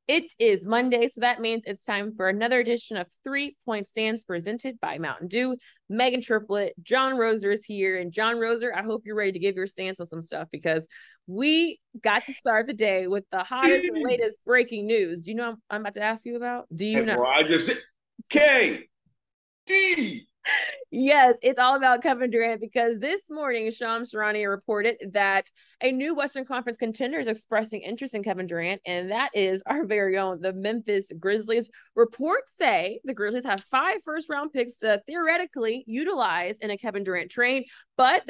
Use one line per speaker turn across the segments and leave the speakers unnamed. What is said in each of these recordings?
It is Monday, so that means it's time for another edition of 3-Point Stands presented by Mountain Dew. Meghan, Triplett, John Roser is here. And John Roser, I hope you're ready to give your stance on some stuff because we got to start the day with the hottest and latest breaking news. Do you know what I'm about to ask you about? Do you
Hey,
know?
bro, I just did KD.
Yes, it's all about Kevin Durant because this morning, Shams Charania reported that a new Western Conference contender is expressing interest in Kevin Durant, and that is our very own, the Memphis Grizzlies. Reports say the Grizzlies have 5 first-round picks to theoretically utilize in a Kevin Durant trade, but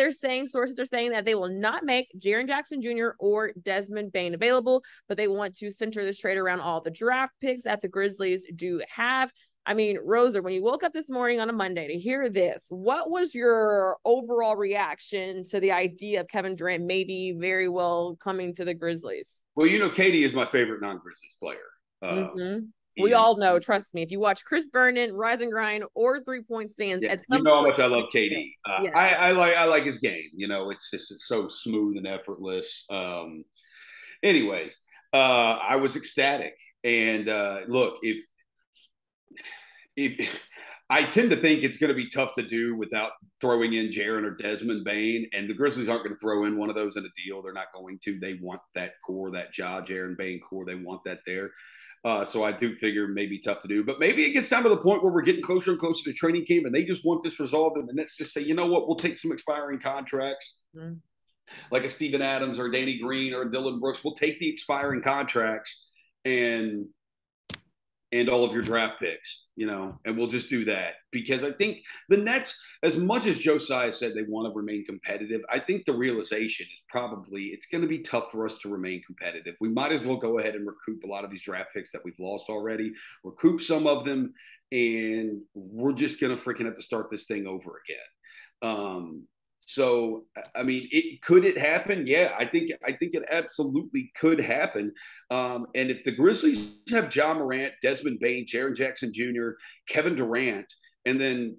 sources are saying that they will not make Jaren Jackson Jr. or Desmond Bane available, but they want to center this trade around all the draft picks that the Grizzlies do have. I mean, Rosa, when you woke up this morning on a Monday to hear this, what was your overall reaction to the idea of Kevin Durant maybe very well coming to the Grizzlies?
Well, KD is my favorite non-Grizzlies player.
We all know, trust me, if you watch Chris Vernon, Rise and Grind, or 3-Point Stands,
Yeah,
at
you
some
know how
point,
much I love KD.
yes.
I like his game. It's so smooth and effortless. Anyways, I was ecstatic. And look, if I tend to think it's going to be tough to do without throwing in Jaren or Desmond Bane, and the Grizzlies aren't going to throw in one of those in a deal. They're not going to. They want that core, that Jaren Bane core. They want that there. So I do figure maybe tough to do, but maybe it gets down to the point where we're getting closer and closer to training camp, and they just want this resolved. And then let's just say, you know what, we'll take some expiring contracts, like a Steven Adams or Danny Green or Dylan Brooks. We'll take the expiring contracts and all of your draft picks, and we'll just do that. Because I think the Nets, as much as Josiah said they want to remain competitive, I think the realization is probably it's going to be tough for us to remain competitive. We might as well go ahead and recoup a lot of these draft picks that we've lost already, recoup some of them, and we're just going to freaking have to start this thing over again. So, I mean, could it happen? Yeah, I think it absolutely could happen. And if the Grizzlies have John Morant, Desmond Bane, Jaren Jackson Jr., Kevin Durant, and then,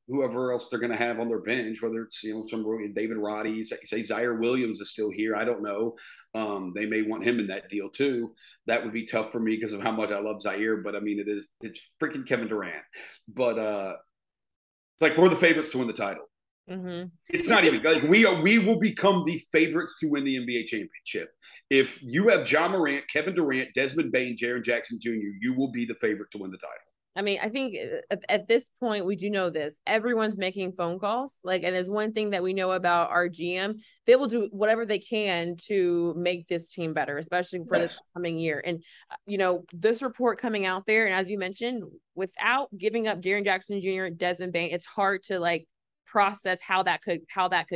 whoever else they're going to have on their bench, whether it's, some David Roddy, say Zaire Williams is still here. I don't know. They may want him in that deal too. That would be tough for me because of how much I love Zaire. But I mean, it's freaking Kevin Durant. But we're the favorites to win the title.
Mm-hmm.
It's not even like we will become the favorites to win the NBA championship. If you have John Morant, Kevin Durant, Desmond Bane, Jaren Jackson Jr., you will be the favorite to win the title.
I mean, I think at this point, we do know this. Everyone's making phone calls. And there's one thing that we know about our GM. They will do whatever they can to make this team better, especially for this coming year. And, this report coming out there, and as you mentioned, without giving up Jaren Jackson Jr., Desmond Bane, it's hard to, process how that could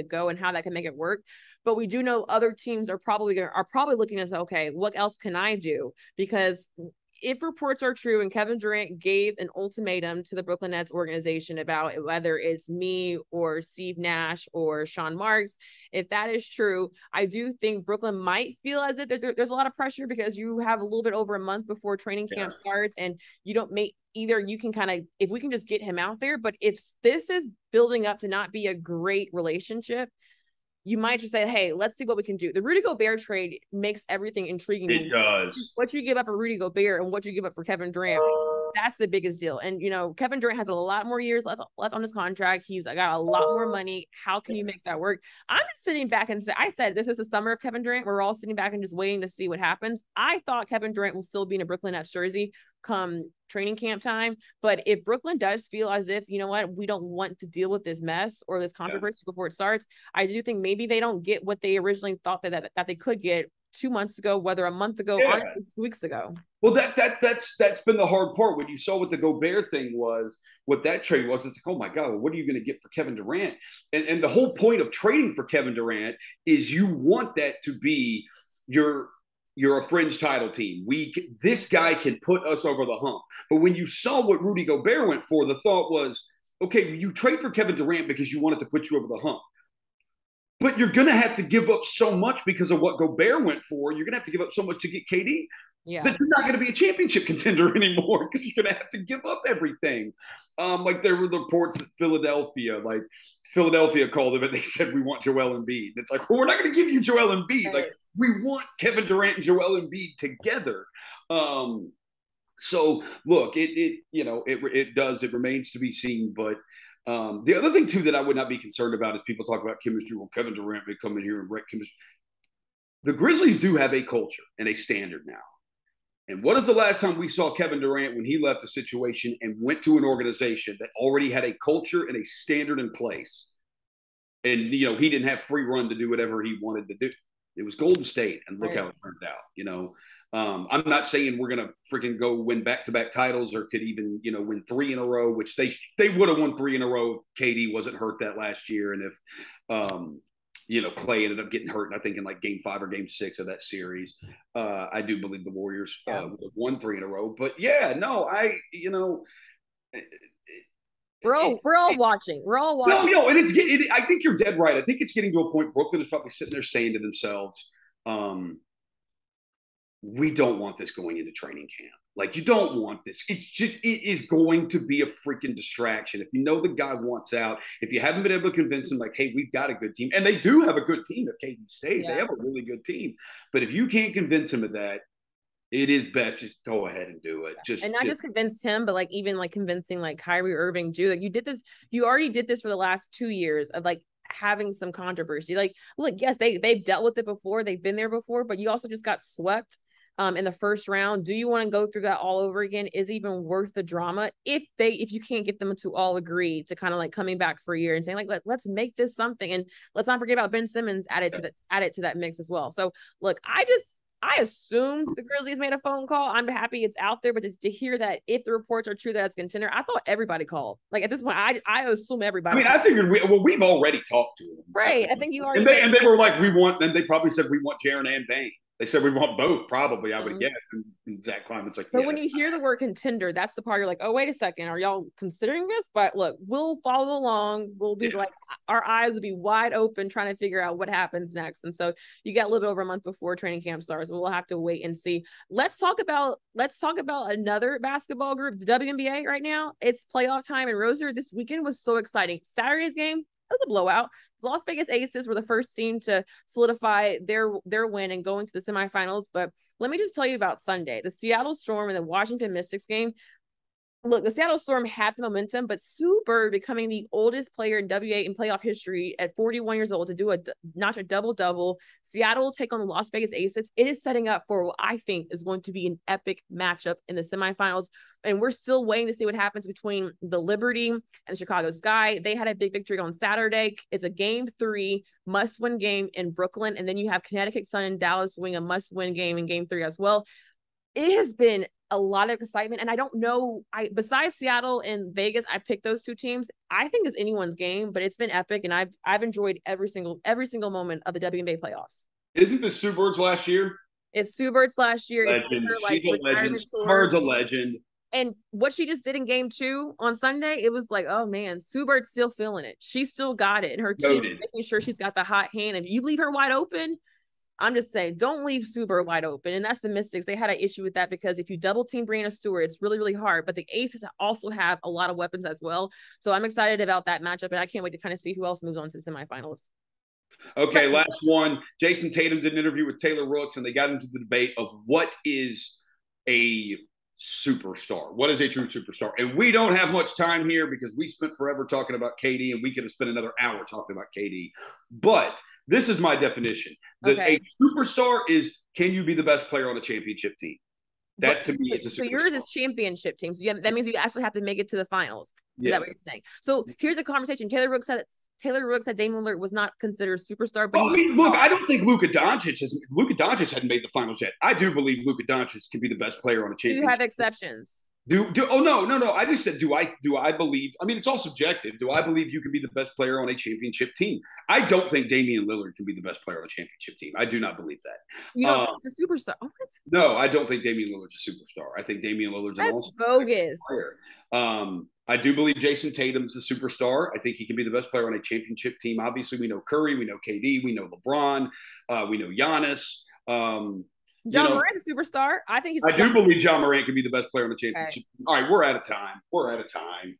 go and how that can make it work. But we do know other teams are probably looking at, okay, what else can I do? Because if reports are true and Kevin Durant gave an ultimatum to the Brooklyn Nets organization about whether it's me or Steve Nash or Sean Marks, if that is true, I do think Brooklyn might feel as if there's a lot of pressure because you have a little bit over a month before training camp starts, and you don't make either. You can if we can just get him out there, but if this is building up to not be a great relationship, you might just say, hey, let's see what we can do. The Rudy Gobert trade makes everything intriguing.
It does.
What you give up for Rudy Gobert and what you give up for Kevin Durant, that's the biggest deal. And, Kevin Durant has a lot more years left on his contract. He's got a lot more money. How can you make that work? I'm just sitting back and I said, this is the summer of Kevin Durant. We're all sitting back and just waiting to see what happens. I thought Kevin Durant will still be in a Brooklyn Nets jersey come training camp time. But if Brooklyn does feel as if, we don't want to deal with this mess or this controversy before it starts, I do think maybe they don't get what they originally thought that they could get 2 months ago, whether a month ago or 2 weeks ago.
Well, that's been the hard part. When you saw what the Gobert thing was, what that trade was, it's like, oh my God, well, what are you going to get for Kevin Durant? And the whole point of trading for Kevin Durant is you want that to be you're a fringe title team. This guy can put us over the hump. But when you saw what Rudy Gobert went for, the thought was, okay, you trade for Kevin Durant because you wanted to put you over the hump. But you're going to have to give up so much because of what Gobert went for. You're going to have to give up so much to get KD. Yeah. That you're not going to be a championship contender anymore because you're going to have to give up everything. There were reports that Philadelphia called him and they said, we want Joel Embiid. It's like, well, we're not going to give you Joel Embiid. Right. We want Kevin Durant and Joel Embiid together. So look, it remains to be seen. But the other thing too that I would not be concerned about is people talk about chemistry. Well, Kevin Durant may come in here and wreck chemistry. The Grizzlies do have a culture and a standard now. And what is the last time we saw Kevin Durant when he left a situation and went to an organization that already had a culture and a standard in place? And, he didn't have free run to do whatever he wanted to do. It was Golden State, and look how it turned out, I'm not saying we're going to freaking go win back-to-back titles or could even, win 3 in a row, which they would have won 3 in a row if KD wasn't hurt that last year. And if, Clay ended up getting hurt, I think in like game 5 or game 6 of that series. I do believe the Warriors would have won 3 in a row. But yeah, no,
we're all watching. We're all watching.
No, and I think you're dead right. I think it's getting to a point Brooklyn is probably sitting there saying to themselves, we don't want this going into training camp. Like, you don't want this. It is going to be a freaking distraction. If you know the guy wants out, if you haven't been able to convince him, like, hey, we've got a good team, and they do have a good team if KD stays. Yeah. They have a really good team. But if you can't convince him of that, it is best just go ahead and do it.
Just convince him, but like even like convincing like Kyrie Irving too. Like you already did this for the last 2 years of like having some controversy. Like, look, yes, they've dealt with it before, they've been there before, but you also just got swept in the first round. Do you want to go through that all over again? Is it even worth the drama if you can't get them to all agree to kind of like coming back for a year and saying like let's make this something, and let's not forget about Ben Simmons added to that mix as well. So look, I assumed the Grizzlies made a phone call. I'm happy it's out there, but to hear that if the reports are true that it's a contender, I thought everybody called. Like at this point, I assume everybody.
I mean, I figured we've already talked to them,
right? I think you already.
And they were like, and they probably said we want Jaren and Bane. They said we want both, probably, I would guess. And Zach Kleiman's like,
but when you hear the word contender, that's the part you're like, oh, wait a second, are y'all considering this? But look, we'll follow along. We'll be like, our eyes will be wide open trying to figure out what happens next. And so you got a little bit over a month before training camp starts. We'll have to wait and see. Let's talk about another basketball group, the WNBA right now. It's playoff time, and Roser, this weekend was so exciting. Saturday's game, it was a blowout. Las Vegas Aces were the first team to solidify their win and go into the semifinals. But let me just tell you about Sunday. The Seattle Storm and the Washington Mystics game. Look, the Seattle Storm had the momentum, but Sue Bird becoming the oldest player in WA in playoff history at 41 years old to do notch a double-double. Seattle will take on the Las Vegas Aces. It is setting up for what I think is going to be an epic matchup in the semifinals. And we're still waiting to see what happens between the Liberty and the Chicago Sky. They had a big victory on Saturday. It's a game 3 must-win game in Brooklyn. And then you have Connecticut Sun and Dallas win a must-win game in game 3 as well. It has been a lot of excitement. And I don't know, besides Seattle and Vegas, I picked those 2 teams. I think it's anyone's game, but it's been epic. And I've enjoyed every single moment of the WNBA playoffs.
Isn't this Sue Bird's last year?
It's Sue Bird's last year.
Legend. She's a legend. Sue Bird's a legend.
And what she just did in game 2 on Sunday, it was like, oh man, Sue Bird's still feeling it. She still got it. And her team is making sure she's got the hot hand. If you leave her wide open, I'm just saying, don't leave Sue Bird wide open. And that's the Mystics. They had an issue with that because if you double team Brianna Stewart, it's really, really hard. But the Aces also have a lot of weapons as well. So I'm excited about that matchup. And I can't wait to kind of see who else moves on to the semifinals.
Okay, last one. Jason Tatum did an interview with Taylor Rooks, and they got into the debate of what is a superstar. What is a true superstar? And we don't have much time here because we spent forever talking about KD, and we could have spent another hour talking about KD. But this is my definition. A superstar is, can you be the best player on a championship team? That to me is a superstar. So
yours is championship teams. So that means you actually have to make it to the finals. Is that what you're saying? So here's a conversation. Taylor Rooks said Damian Lillard was not considered a superstar. But
look, I don't think Luka Doncic hadn't made the finals yet. I do believe Luka Doncic can be the best player on a championship.
Do you have exceptions?
No. I just said, do I believe? I mean, it's all subjective. Do I believe you can be the best player on a championship team? I don't think Damian Lillard can be the best player on a championship team. I do not believe that.
You don't think he's a superstar? What?
No, I don't think Damian Lillard's a superstar. I think Damian Lillard's an all-star
bogus
player. I do believe Jason Tatum's a superstar. I think he can be the best player on a championship team. Obviously, we know Curry, we know KD, we know LeBron, we know Giannis.
John Morant's a superstar. I think
I do believe John Morant can be the best player on the championship. Okay. All right, we're out of time.